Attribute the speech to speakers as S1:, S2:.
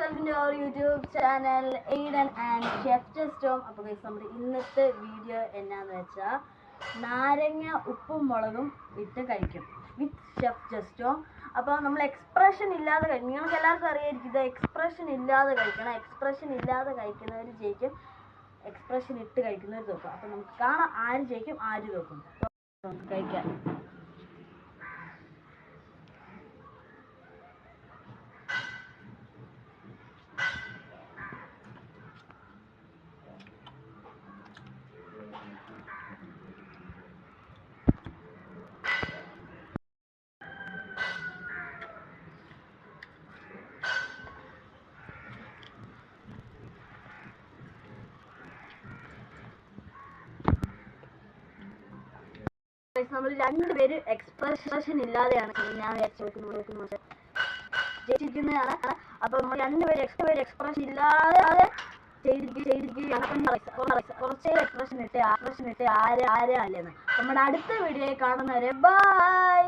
S1: Welcome to our YouTube channel Aidan and chef ജസ്റ്റോം. അപ്പോൾ നമ്മുടെ ഇന്നത്തെ വീഡിയോ എന്നാന്ന് വെച്ചാൽ നാരങ്ങ ഉപ്പും മുളകും ഇട്ട് കഴിക്കും വിത്ത് ഷെഫ് ജസ്റ്റോം. അപ്പോൾ നമ്മൾ എക്സ്പ്രഷൻ ഇല്ലാതെ കഴിക്കും. നിങ്ങൾക്ക് എല്ലാവർക്കും അറിയായിരിക്കും ഇത് എക്സ്പ്രഷൻ ഇല്ലാതെ കഴിക്കണം. എക്സ്പ്രഷൻ ഇല്ലാതെ കഴിക്കുന്നവർ ജയിക്കും, എക്സ്പ്രഷൻ ഇട്ട് കഴിക്കുന്നവർ തോക്കും. അപ്പോൾ നമുക്ക് കാണാം ആര് ജയിക്കും ആര് തോക്കും. നമുക്ക് കഴിക്കാം. നമ്മൾ രണ്ടുപേര് എക്സ്പ്രഷൻ ഇല്ലാതെയാണ് ഞാൻ ജയിച്ചിരിക്കുന്നതാണ്. അപ്പൊ നമ്മൾ രണ്ടുപേര് എക്സ്പ്രഷൻ ഇല്ലാതെ കുറച്ചേ എക്സ്പ്രഷൻ ഇട്ട് ആരെ അല്ലെന്ന്. നമ്മുടെ അടുത്ത വീഡിയോയിൽ കാണുന്നവരെ ബൈ.